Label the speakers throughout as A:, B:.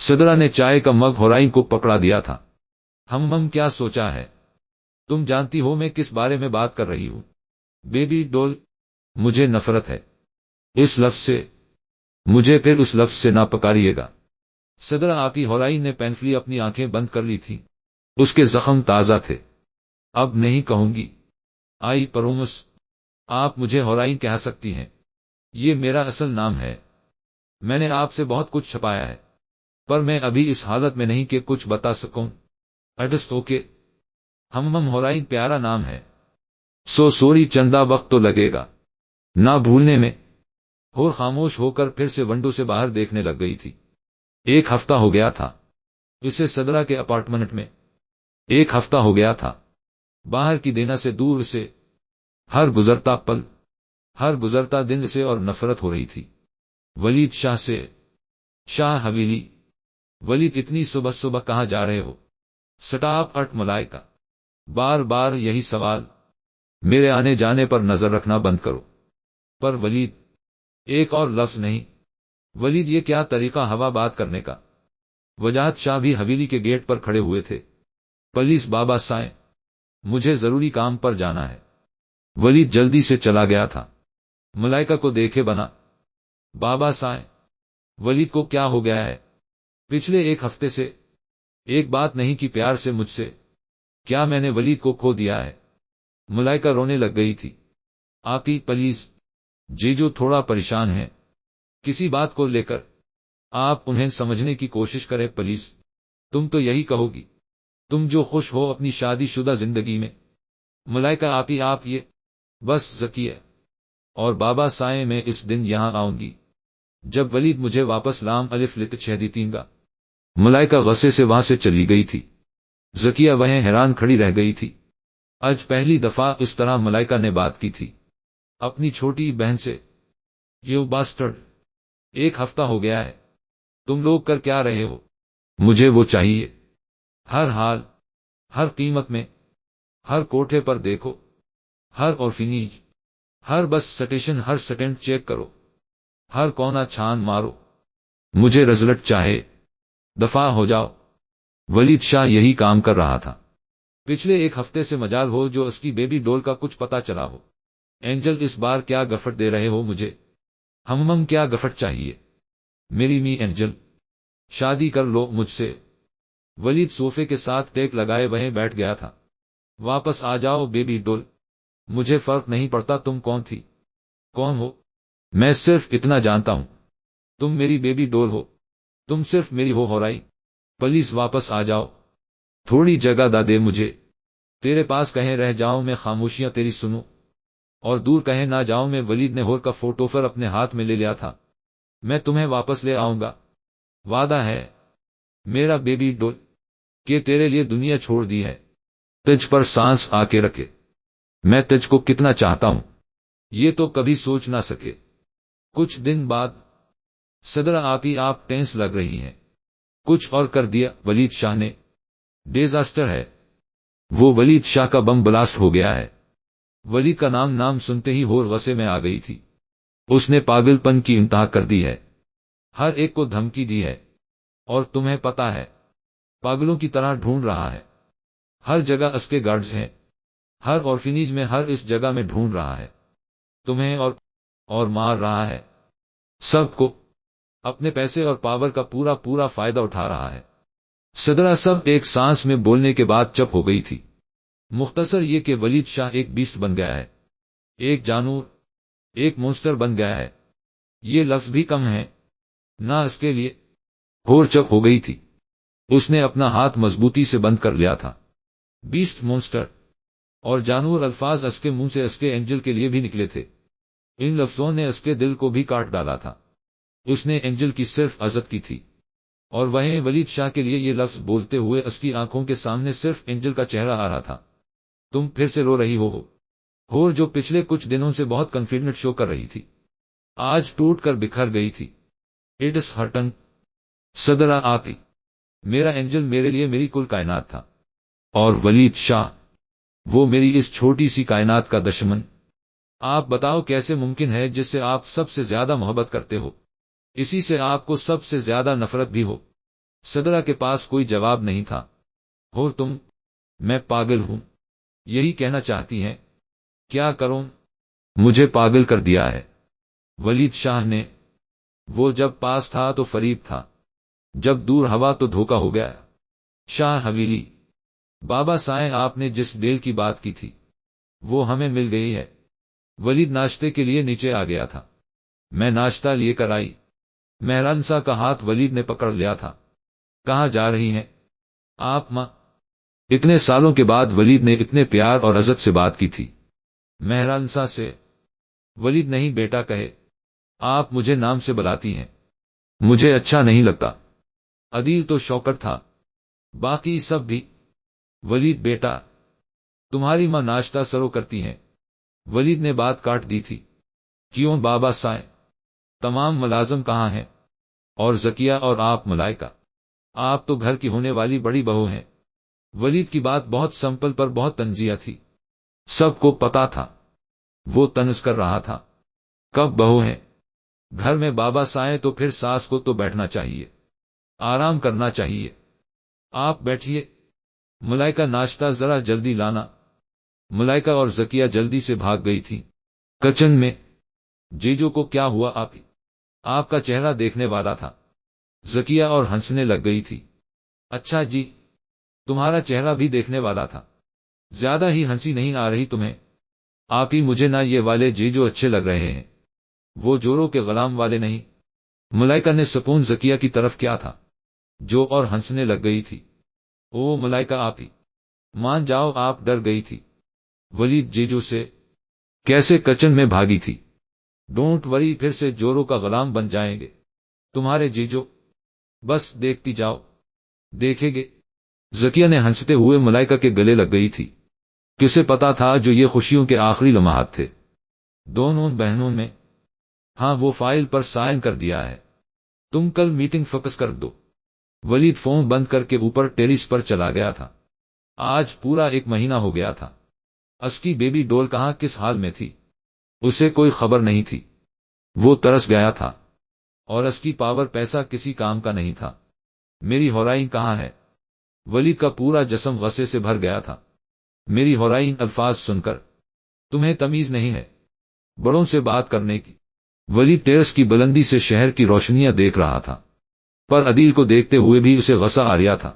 A: صدرہ نے چائے کا مگ ہورائن کو پکڑا دیا تھا۔ ہم کیا سوچا ہے؟ تم جانتی ہو میں کس بارے میں بات کر رہی ہوں؟ بیبی ڈول، مجھے نفرت ہے اس لفظ سے، مجھے پھر اس لفظ سے نہ پکاریے گا۔ صدرہ آپی ہورائن نے پینفلی اپنی آنکھیں بند کر لی تھیں، اس کے زخم تازہ تھے۔ اب نہیں کہوں گی، آئی پرومس، آپ مجھے ہورائن کہہ سکتی ہیں، یہ میرا اصل نام ہے۔ میں نے آپ سے بہت کچھ چھپایا ہے، پر میں ابھی اس حالت میں نہیں کہ کچھ بتا سکوں۔ ایڈسٹ اوکے، ہم ہورائن پیارا نام ہے، سوری چندہ وقت تو لگے گا نہ بھولنے میں۔ اور خاموش ہو کر پھر سے ونڈو سے باہر دیکھنے لگ گئی تھی۔ 1 ہفتہ ہو گیا تھا اسے صدرہ کے اپارٹمنٹ میں، 1 ہفتہ ہو گیا تھا باہر کی دنیا سے دور سے، ہر گزرتا پل، ہر گزرتا دن سے اور نفرت ہو رہی تھی ولید شاہ سے۔ شاہ حویلی، ولید اتنی صبح صبح کہاں جا رہے ہو؟ سٹاپ اٹ ملائکہ، بار بار یہی سوال، میرے آنے جانے پر نظر رکھنا بند کرو۔ پر ولید، ایک اور لفظ نہیں۔ ولید، یہ کیا طریقہ ہوا بات کرنے کا؟ وجاہت شاہ بھی حویلی کے گیٹ پر کھڑے ہوئے تھے۔ پلیز بابا سائیں، مجھے ضروری کام پر جانا ہے۔ ولید جلدی سے چلا گیا تھا، ملائکہ کو دیکھے بنا۔ بابا سائیں، ولید کو کیا ہو گیا ہے؟ پچھلے 1 ہفتے سے ایک بات نہیں کی پیار سے مجھ سے، کیا میں نے ولید کو کھو دیا ہے؟ ملائکہ رونے لگ گئی تھی۔ آپی پلیز، جیجو تھوڑا پریشان ہے کسی بات کو لے کر، آپ انہیں سمجھنے کی کوشش کریں پلیز۔ تم تو یہی کہو گی، تم جو خوش ہو اپنی شادی شدہ زندگی میں۔ ملائکہ آپی، آپ یہ بس ذکیہ اور بابا سائیں، میں اس دن یہاں آؤں گی جب ولید مجھے واپس لام الف لت چھہ دیتیں گا۔ ملائکہ غصے سے وہاں سے چلی گئی تھی۔ ذکیہ وہیں حیران کھڑی رہ گئی تھی۔ آج پہلی دفعہ اس طرح ملائکہ نے بات کی تھی اپنی چھوٹی بہن سے۔ یو باسٹرڈ، 1 ہفتہ ہو گیا ہے، تم لوگ کر کیا رہے ہو؟ مجھے وہ چاہیے، ہر حال، ہر قیمت میں، ہر کوٹھے پر دیکھو، ہر اورفینیج، ہر بس سٹیشن، ہر سٹینڈ چیک کرو، ہر کونا چھان مارو، مجھے رزلٹ چاہے، دفاع ہو جاؤ۔ ولید شاہ یہی کام کر رہا تھا۔ پچھلے 1 ہفتے سے مجال ہو جو اس کی بیبی ڈول کا کچھ پتا چلا ہو۔ اینجل، اس بار کیا گفٹ دے رہے ہو مجھے؟ ہم کیا گفٹ چاہیے؟ میری می اینجل، شادی کر لو مجھ سے۔ ولید صوفے کے ساتھ ٹیک لگائے وہیں بیٹھ گیا تھا۔ واپس آ جاؤ بیبی ڈول، مجھے فرق نہیں پڑتا تم کون تھی، کون ہو، میں صرف اتنا جانتا ہوں، تم میری بیبی ڈول ہو، تم صرف میری ہو رائی۔ پلیز واپس آ جاؤ، تھوڑی جگہ دا دے مجھے، تیرے پاس کہیں رہ جاؤں میں، خاموشیاں تیری سنوں اور دور کہیں نہ جاؤں میں۔ ولید نے ہور کا فوٹوفر اپنے ہاتھ میں لے لیا تھا۔ میں تمہیں واپس لے آؤں گا، وعدہ ہے میرا بیبی ڈول، کہ تیرے لیے دنیا چھوڑ دی ہے، تجھ پر سانس آ کے رکھے۔ میں تجھ کو کتنا چاہتا ہوں یہ تو کبھی سوچ نہ سکے۔ کچھ دن بعد، صدرہ آپی، آپ ٹینس لگ رہی ہیں، کچھ اور کر دیا ولید شاہ نے؟ ڈیزاسٹر ہے، وہ ولید شاہ کا بم بلاسٹ ہو گیا ہے۔ ولید کا نام سنتے ہی ہور غصے میں آ گئی تھی۔ اس نے پاگل پن کی انتہا کر دی ہے، ہر ایک کو دھمکی دی ہے، اور تمہیں پتا ہے پاگلوں کی طرح ڈھونڈ رہا ہے، ہر جگہ اس کے گارڈز ہیں، ہر اورفینیج میں، ہر اس جگہ میں ڈھونڈ رہا ہے تمہیں، اور مار رہا ہے سب کو، اپنے پیسے اور پاور کا پورا فائدہ اٹھا رہا ہے۔ صدرہ سب ایک سانس میں بولنے کے بعد چپ ہو گئی تھی۔ مختصر یہ کہ ولید شاہ ایک بیسٹ بن گیا ہے، ایک جانور، ایک مونسٹر بن گیا ہے، یہ لفظ بھی کم ہے نہ اس کے لیے۔ ہور چپ ہو گئی تھی، اس نے اپنا ہاتھ مضبوطی سے بند کر لیا تھا۔ بیسٹ، مونسٹر اور جانور الفاظ اس کے منہ سے اس کے اینجل کے لیے بھی نکلے تھے، ان لفظوں نے اس کے دل کو بھی کاٹ ڈالا تھا۔ اس نے اینجل کی صرف عزت کی تھی، اور وہیں ولید شاہ کے لیے یہ لفظ بولتے ہوئے اس کی آنکھوں کے سامنے صرف اینجل کا چہرہ آ رہا تھا۔ تم پھر سے رو رہی ہو؟ ہور جو پچھلے کچھ دنوں سے بہت کانفیڈنٹ شو کر رہی تھی، آج ٹوٹ کر بکھر گئی تھی۔ اٹس ہرٹن، صدرہ آپی، میرا اینجل میرے لیے میری کل کائنات تھا، اور ولید شاہ، وہ میری اس چھوٹی سی کائنات کا دشمن۔ آپ بتاؤ کیسے ممکن ہے جس سے آپ سب سے زیادہ محبت کرتے ہو، اسی سے آپ کو سب سے زیادہ نفرت بھی ہو؟ صدرہ کے پاس کوئی جواب نہیں تھا۔ ہو تم؟ میں پاگل ہوں، یہی کہنا چاہتی ہیں؟ کیا کروں؟ مجھے پاگل کر دیا ہے ولید شاہ نے۔ وہ جب پاس تھا تو فریب تھا، جب دور ہوا تو دھوکا ہو گیا۔ شاہ حویلی، بابا سائیں آپ نے جس ڈیل کی بات کی تھی وہ ہمیں مل گئی ہے۔ ولید ناشتے کے لیے نیچے آ گیا تھا، میں ناشتہ لیے کر آئی۔ مہرانسا کا ہاتھ ولید نے پکڑ لیا تھا۔ کہاں جا رہی ہیں آپ ماں؟ اتنے سالوں کے بعد ولید نے اتنے پیار اور عزت سے بات کی تھی۔ مہرانسا سے؟ ولید نہیں بیٹا کہے، آپ مجھے نام سے بلاتی ہیں، مجھے اچھا نہیں لگتا۔ عدیل تو شوکر تھا، باقی سب بھی۔ ولید بیٹا، تمہاری ماں ناشتہ سرو کرتی ہیں۔ ولید نے بات کاٹ دی تھی۔ کیوں بابا سائیں؟ تمام ملازم کہاں ہیں؟ اور زکیہ اور آپ ملائکہ؟ آپ تو گھر کی ہونے والی بڑی بہو ہیں۔ ولید کی بات بہت سمپل پر بہت طنزیہ تھی، سب کو پتا تھا۔ وہ طنز کر رہا تھا، کب بہو ہیں؟ گھر میں بابا سائیں تو پھر ساس کو تو بیٹھنا چاہیے، آرام کرنا چاہیے۔ آپ بیٹھیے۔ ملائکہ ناشتہ ذرا جلدی لانا۔ ملائکہ اور زکیہ جلدی سے بھاگ گئی تھی کچن میں۔ جیجو کو کیا ہوا آپ کا چہرہ دیکھنے والا تھا۔ زکیہ اور ہنسنے لگ گئی تھی۔ اچھا جی، تمہارا چہرہ بھی دیکھنے والا تھا، زیادہ ہی ہنسی نہیں آ رہی تمہیں؟ آپ ہی مجھے نہ یہ والے جیجو اچھے لگ رہے ہیں، وہ جوروں کے غلام والے نہیں۔ ملائکہ نے سکون زکیہ کی طرف کیا تھا جو اور ہنسنے لگ گئی تھی۔ او ملائکہ آپ ہی مان جاؤ، آپ ڈر گئی تھی ولید جیجو سے، کیسے کچن میں بھاگی تھی۔ ڈونٹ وری، پھر سے جوروں کا غلام بن جائیں گے تمہارے جیجو، بس دیکھتی جاؤ، دیکھیں گے۔ زکیہ نے ہنستے ہوئے ملائکہ کے گلے لگ گئی تھی۔ کسے پتا تھا جو یہ خوشیوں کے آخری لمحات تھے دونوں بہنوں میں۔ ہاں، وہ فائل پر سائن کر دیا ہے، تم کل میٹنگ فکس کر دو۔ ولید فون بند کر کے اوپر ٹیریس پر چلا گیا تھا۔ آج پورا 1 مہینہ ہو گیا تھا۔ اس کی بیبی ڈول کہاں کس حال میں تھی اسے کوئی خبر نہیں تھی۔ وہ ترس گیا تھا، اور اس کی پاور پیسہ کسی کام کا نہیں تھا۔ میری ہورائن کہاں ہے؟ ولید کا پورا جسم غصے سے بھر گیا تھا۔ میری ہورائن الفاظ سن کر تمہیں تمیز نہیں ہے بڑوں سے بات کرنے کی؟ ولید ٹیرس کی بلندی سے شہر کی روشنیاں دیکھ رہا تھا، پر عدیل کو دیکھتے ہوئے بھی اسے غصہ آ رہا تھا۔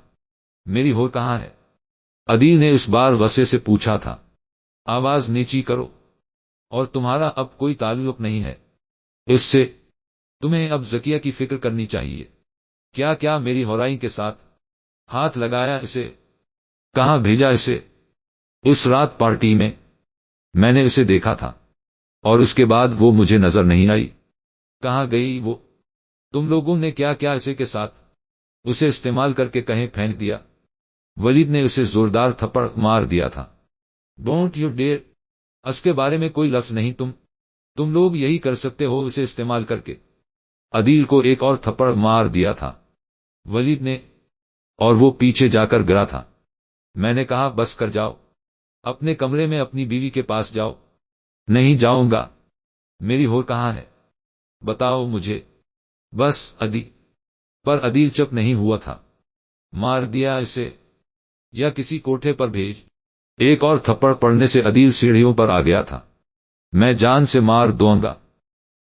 A: میری ہور کہاں ہے؟ عدیل نے اس بار غصے سے پوچھا تھا۔ آواز نیچی کرو، اور تمہارا اب کوئی تعلق نہیں ہے اس سے، تمہیں اب زکیہ کی فکر کرنی چاہیے۔ کیا کیا میری ہورائن کے ساتھ ہاتھ لگایا اسے؟ کہاں بھیجا اسے؟ اس رات پارٹی میں نے اسے دیکھا تھا، اور اس کے بعد وہ مجھے نظر نہیں آئی۔ کہاں گئی وہ؟ تم لوگوں نے کیا کیا اسے کے ساتھ؟ اسے استعمال کر کے کہیں پھینک دیا؟ ولید نے اسے زوردار تھپڑ مار دیا تھا۔ ڈونٹ یو ڈیئر، اس کے بارے میں کوئی لفظ نہیں، تم لوگ یہی کر سکتے ہو اسے استعمال کر کے۔ عدیل کو ایک اور تھپڑ مار دیا تھا ولید نے، اور وہ پیچھے جا کر گرا تھا۔ میں نے کہا بس کر جاؤ، اپنے کمرے میں اپنی بیوی کے پاس جاؤ۔ نہیں جاؤں گا۔ میری ہور کہاں ہے؟ بتاؤ مجھے بس عدیل۔ پر عدیل چپ نہیں ہوا تھا۔ مار دیا اسے، یا کسی کوٹھے پر بھیج۔ ایک اور تھپڑ پڑنے سے عدیل سیڑھیوں پر آ گیا تھا۔ میں جان سے مار دوں گا۔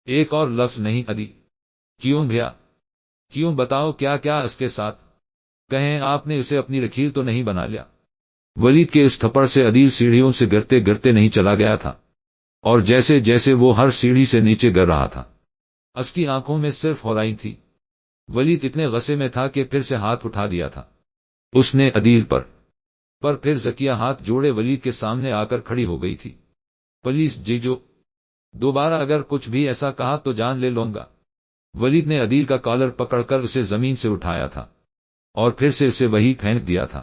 A: ایک اور لفظ نہیں عدیل۔ کیوں بھیا؟ کیوں؟ بتاؤ کیا کیا اس کے ساتھ؟ کہیں آپ نے اسے اپنی رکھیل تو نہیں بنا لیا؟ ولید کے اس تھپڑ سے عدیل سیڑھیوں سے گرتے گرتے نہیں چلا گیا تھا، اور جیسے جیسے وہ ہر سیڑھی سے نیچے گر رہا تھا اس کی آنکھوں میں صرف ہورائن تھی۔ ولید اتنے غصے میں تھا کہ پھر سے ہاتھ اٹھا دیا تھا اس نے عدیل پر پھر زکیہ ہاتھ جوڑے ولید کے سامنے آ کر کھڑی ہو گئی تھی۔ پلیز جیجو، دوبارہ اگر کچھ بھی ایسا کہا تو جان لے لوں گا۔ ولید نے عدیل کا کالر پکڑ کر اسے زمین سے اٹھایا تھا، اور پھر سے اسے وہی پھینک دیا تھا۔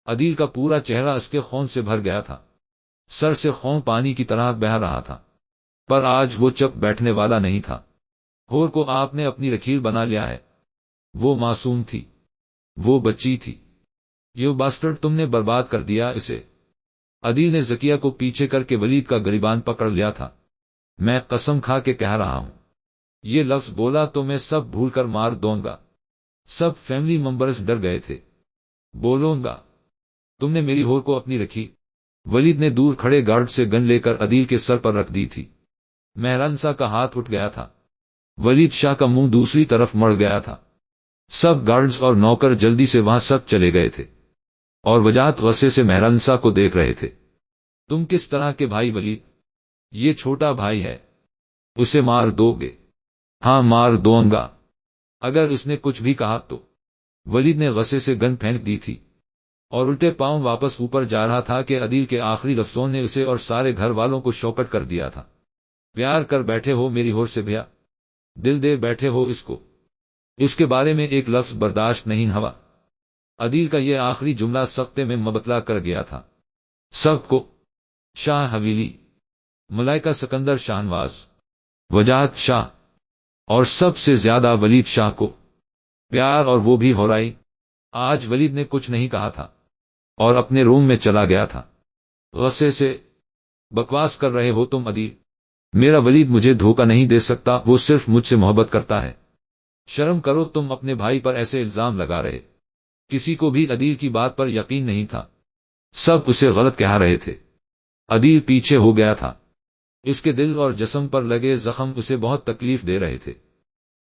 A: عدیل کا پورا چہرہ اس کے خون سے بھر گیا تھا، سر سے خون پانی کی طرح بہہ رہا تھا، پر آج وہ چپ بیٹھنے والا نہیں تھا۔ ہور کو آپ نے اپنی رکھیل بنا لیا ہے؟ وہ معصوم تھی، وہ بچی تھی، یہ باسٹرڈ تم نے برباد کر دیا اسے۔ عدیل نے زکیہ کو پیچھے کر کے ولید کا گریبان پکڑ لیا تھا۔ میں قسم کھا کے کہہ رہا ہوں، یہ لفظ بولا تو میں سب بھول کر مار دوں گا۔ سب فیملی ممبرز ڈر گئے تھے۔ بولوں گا تم نے میری ہور کو اپنی رکھی؟ ولید نے دور کھڑے گارڈ سے گن لے کر عدیل کے سر پر رکھ دی تھی۔ مہرنسا کا ہاتھ اٹھ گیا تھا۔ ولید شاہ کا منہ دوسری طرف مڑ گیا تھا۔ سب گارڈز اور نوکر جلدی سے وہاں سب چلے گئے تھے اور وجاہت غصے سے مہرنسا کو دیکھ رہے تھے۔ تم کس طرح کے بھائی ولید؟ یہ چھوٹا بھائی ہے، اسے مار دو گے؟ ہاں مار دوں گا، اگر اس نے کچھ بھی کہا تو۔ ولید نے غصے سے گن پھینک دی تھی اور الٹے پاؤں واپس اوپر جا رہا تھا کہ عدیل کے آخری لفظوں نے اسے اور سارے گھر والوں کو شوکٹ کر دیا تھا۔ پیار کر بیٹھے ہو میری ہور سے بھیا، دل دے بیٹھے ہو اس کو، اس کے بارے میں ایک لفظ برداشت نہیں ہوا۔ عدیل کا یہ آخری جملہ سختے میں مبتلا کر گیا تھا سب کو۔ شاہ حویلی، ملائکہ سکندر شاہنواز، وجاہت شاہ اور سب سے زیادہ ولید شاہ کو پیار، اور وہ بھی ہورائی۔ آج ولید نے کچھ نہیں کہا تھا اور اپنے روم میں چلا گیا تھا۔ غصے سے بکواس کر رہے ہو تم عدیل؟ میرا ولید مجھے دھوکہ نہیں دے سکتا، وہ صرف مجھ سے محبت کرتا ہے۔ شرم کرو، تم اپنے بھائی پر ایسے الزام لگا رہے۔ کسی کو بھی عدیل کی بات پر یقین نہیں تھا، سب اسے غلط کہہ رہے تھے۔ عدیل پیچھے ہو گیا تھا، اس کے دل اور جسم پر لگے زخم اسے بہت تکلیف دے رہے تھے،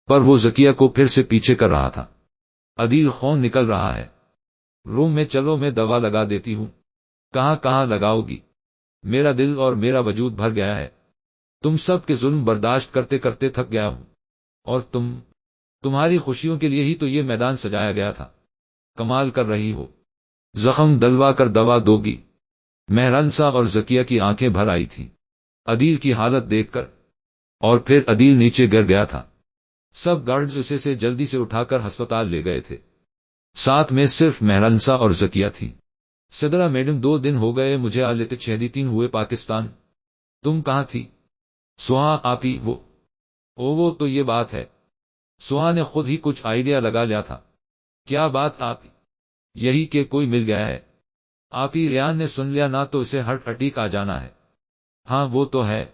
A: پر وہ زکیہ کو پھر سے پیچھے کر رہا تھا۔ عدیل خون نکل رہا ہے، روم میں چلو میں دوا لگا دیتی ہوں۔ کہاں کہاں لگاؤ گی؟ میرا دل اور میرا وجود بھر گیا ہے، تم سب کے ظلم برداشت کرتے کرتے تھک گیا ہوں، اور تمہاری خوشیوں کے لیے ہی تو یہ میدان سجایا گیا تھا۔ کمال کر رہی ہو، زخم دلوا کر دوا دو گی؟ مہرنسا اور زکیہ کی آنکھیں بھر آئی تھیں عدیل کی حالت دیکھ کر، اور پھر عدیل نیچے گر گیا تھا۔ سب گارڈز اسے سے جلدی سے اٹھا کر ہسپتال لے گئے تھے، ساتھ میں صرف مہرنسا اور زکیہ تھی۔ صدرہ میڈم 2 دن ہو گئے مجھے آلیتے شہدیتین ہوئے پاکستان، تم کہاں تھی؟ سہا آپی وہ تو یہ بات ہے، سہا نے خود ہی کچھ آئیڈیا لگا لیا تھا۔ کیا بات آپی؟ یہی کہ کوئی مل گیا ہے۔ آپی ریان نے سن لیا نہ تو اسے ہارٹ اٹیک آ جانا ہے۔ ہاں وہ تو ہے،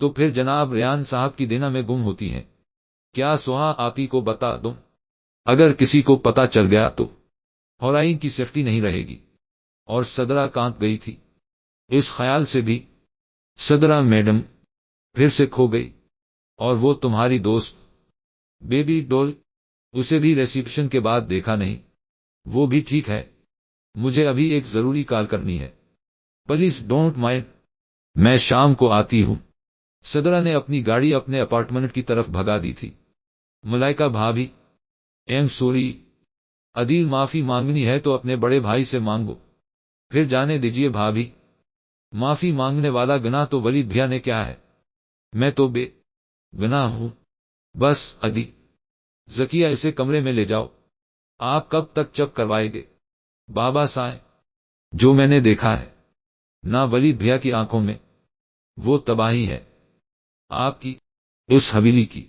A: تو پھر جناب ریان صاحب کی دینا میں گم ہوتی ہیں، کیا سہا آپی کو بتا دوں؟ اگر کسی کو پتا چل گیا تو ہورائن کی سیفٹی نہیں رہے گی۔ اور صدرہ کانپ گئی تھی اس خیال سے بھی۔ صدرہ میڈم پھر سے کھو گئی، اور وہ تمہاری دوست بیبی ڈول، اسے بھی ریسیپشن کے بعد دیکھا نہیں؟ وہ بھی ٹھیک ہے، مجھے ابھی ایک ضروری کال کرنی ہے، پلیز ڈونٹ مائنڈ، میں شام کو آتی ہوں۔ صدرہ نے اپنی گاڑی اپنے اپارٹمنٹ کی طرف بھگا دی تھی۔ ملائکہ بھابھی، ایم سوری، عدیل معافی مانگنی ہے تو اپنے بڑے بھائی سے مانگو، پھر جانے دیجیے بھابھی، معافی مانگنے والا گناہ تو ولید بھیا نے کیا ہے، میں تو بے گناہ ہوں۔ بس عدیل، زکیہ اسے کمرے میں لے جاؤ۔ آپ کب تک چپ کروائے گے بابا سائیں؟ جو میں نے دیکھا ہے نہ ولید بھیا کی آنکھوں میں وہ تباہی ہے، آپ کی اس حویلی کی،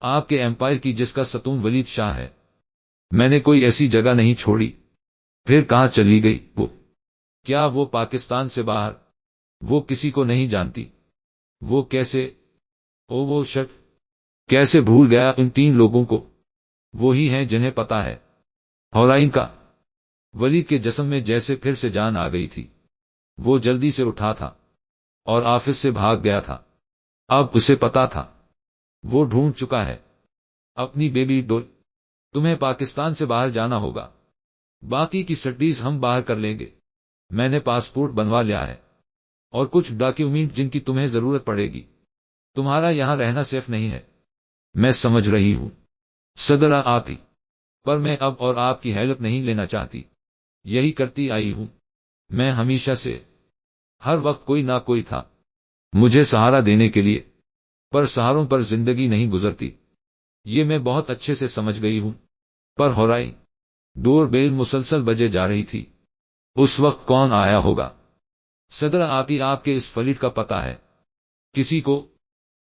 A: آپ کے ایمپائر کی جس کا ستون ولید شاہ ہے۔ میں نے کوئی ایسی جگہ نہیں چھوڑی۔ پھر کہاں چلی گئی وہ؟ کیا وہ پاکستان سے باہر؟ وہ کسی کو نہیں جانتی؟ وہ کیسے؟ وہ شک کیسے بھول گیا ان 3 لوگوں کو؟ وہی ہیں جنہیں پتا ہے ہورائن کا۔ ولید کے جسم میں جیسے پھر سے جان آ گئی تھی، وہ جلدی سے اٹھا تھا اور آفس سے بھاگ گیا تھا۔ اب اسے پتا تھا وہ ڈھونڈ چکا ہے اپنی بیبی ڈول۔ تمہیں پاکستان سے باہر جانا ہوگا، باقی کی سٹیز ہم باہر کر لیں گے۔ میں نے پاسپورٹ بنوا لیا ہے اور کچھ ڈاکیومنٹ جن کی تمہیں ضرورت پڑے گی۔ تمہارا یہاں رہنا سیف نہیں ہے، میں سمجھ رہی ہوں صدرہ آپی، پر میں اب اور آپ کی ہیلپ نہیں لینا چاہتی، یہی کرتی آئی ہوں۔ میں ہمیشہ سے ہر وقت کوئی نہ کوئی تھا مجھے سہارا دینے کے لیے، پر سہاروں پر زندگی نہیں گزرتی، یہ میں بہت اچھے سے سمجھ گئی ہوں۔ پر ہورائی ڈور بیل مسلسل بجے جا رہی تھی، اس وقت کون آیا ہوگا؟ صدرہ آپی، آپ کے اس فلیٹ کا پتہ ہے کسی کو؟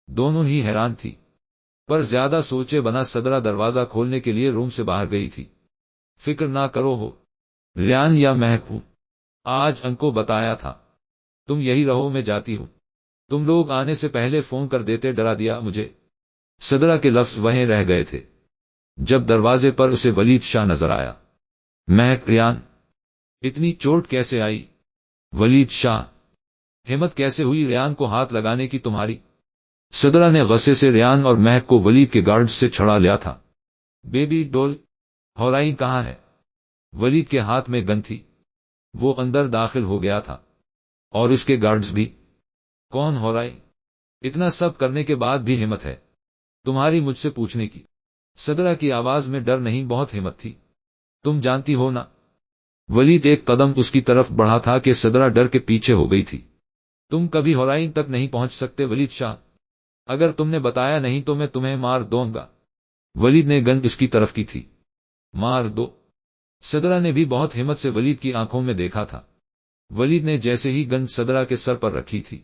A: دونوں ہی حیران تھی، پر زیادہ سوچے بنا صدرہ دروازہ کھولنے کے لیے روم سے باہر گئی تھی۔ فکر نہ کرو، ہو ریان یا مہک ہوں، آج ان کو بتایا تھا، تم یہی رہو، میں جاتی ہوں۔ تم لوگ آنے سے پہلے فون کر دیتے، ڈرا دیا مجھے۔ صدرہ کے لفظ وہیں رہ گئے تھے۔ جب دروازے پر اسے ولید شاہ نظر آیا۔ مہک، ریان، اتنی چوٹ کیسے آئی؟ ولید شاہ، ہمت کیسے ہوئی ریان کو ہاتھ لگانے کی تمہاری؟ صدرہ نے غصے سے ریان اور مہک کو ولید کے گارڈ سے چھڑا لیا تھا۔ بیبی ڈول، ہورائن کہاں ہے؟ ولید کے ہاتھ میں گن تھی، وہ اندر داخل ہو گیا تھا، اور اس کے گارڈز بھی۔ کون ہورائن؟ اتنا سب کرنے کے بعد بھی ہمت ہے تمہاری مجھ سے پوچھنے کی؟ صدرہ کی آواز میں ڈر نہیں، بہت ہمت تھی، تم جانتی ہو نا۔ ولید ایک قدم اس کی طرف بڑھا تھا کہ صدرہ ڈر کے پیچھے ہو گئی تھی۔ تم کبھی ہورائن تک نہیں پہنچ سکتے ولید شاہ، اگر تم نے بتایا نہیں تو میں تمہیں مار دوں گا۔ ولید نے گن اس کی طرف کی تھی۔ مار دو؟ صدرہ نے بھی بہت ہمت سے ولید کی آنکھوں میں دیکھا تھا۔ ولید نے جیسے ہی گن صدرہ کے سر پر رکھی تھی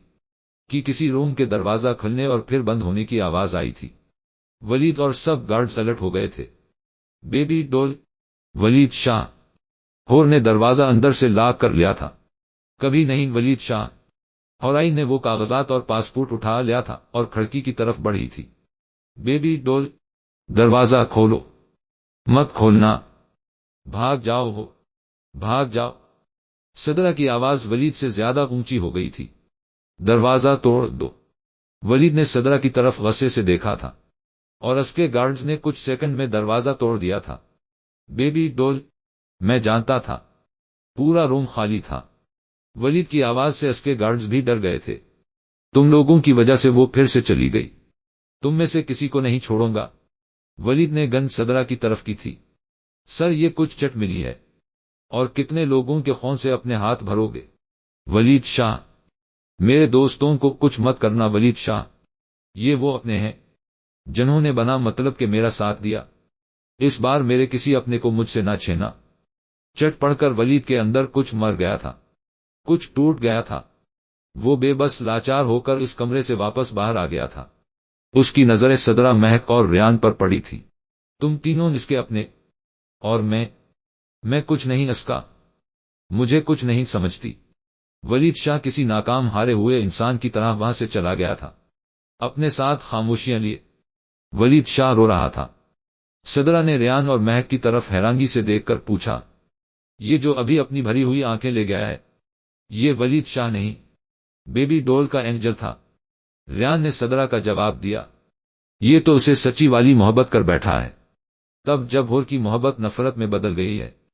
A: کہ کسی روم کے دروازہ کھلنے اور پھر بند ہونے کی آواز آئی تھی۔ ولید اور سب گارڈز الرٹ ہو گئے تھے۔ بیبی ڈول، ولید شاہ، ہور نے دروازہ اندر سے لاک کر لیا تھا۔ کبھی نہیں ولید شاہ۔ ہورائن نے وہ کاغذات اور پاسپورٹ اٹھا لیا تھا اور کھڑکی کی طرف بڑھی تھی۔ بیبی ڈول، دروازہ کھولو، مت کھولنا، بھاگ جاؤ ہو، بھاگ جاؤ۔ صدرہ کی آواز ولید سے زیادہ اونچی ہو گئی تھی۔ دروازہ توڑ دو۔ ولید نے صدرہ کی طرف غصے سے دیکھا تھا، اور اس کے گارڈز نے کچھ سیکنڈ میں دروازہ توڑ دیا تھا۔ بیبی ڈول، میں جانتا تھا۔ پورا روم خالی تھا۔ ولید کی آواز سے اس کے گارڈز بھی ڈر گئے تھے۔ تم لوگوں کی وجہ سے وہ پھر سے چلی گئی، تم میں سے کسی کو نہیں چھوڑوں گا۔ ولید نے گن صدرہ کی طرف کی تھی۔ سر، یہ کچھ چٹ ملی ہے، اور کتنے لوگوں کے خون سے اپنے ہاتھ بھرو گے؟ ولید شاہ، میرے دوستوں کو کچھ مت کرنا ولید شاہ، یہ وہ اپنے ہیں جنہوں نے بنا مطلب کہ میرا ساتھ دیا۔ اس بار میرے کسی اپنے کو مجھ سے نہ چھینا۔ چٹ پڑھ کر ولید کے اندر کچھ مر گیا تھا، کچھ ٹوٹ گیا تھا۔ وہ بے بس لاچار ہو کر اس کمرے سے واپس باہر آ گیا تھا۔ اس کی نظریں صدرہ، مہک اور ریان پر پڑی تھی۔ تم تینوں اس کے اپنے، اور میں کچھ نہیں اس کا، مجھے کچھ نہیں سمجھتی۔ ولید شاہ کسی ناکام ہارے ہوئے انسان کی طرح وہاں سے چلا گیا تھا، اپنے ساتھ خاموشیاں لیے۔ ولید شاہ رو رہا تھا۔ صدرہ نے ریان اور مہک کی طرف حیرانگی سے دیکھ کر پوچھا، یہ جو ابھی اپنی بھری ہوئی آنکھیں لے گیا ہے، یہ ولید شاہ نہیں، بیبی ڈول کا اینجل تھا۔ ریان نے صدرہ کا جواب دیا، یہ تو اسے سچی والی محبت کر بیٹھا ہے، تب جب ہور کی محبت نفرت میں بدل گئی ہے۔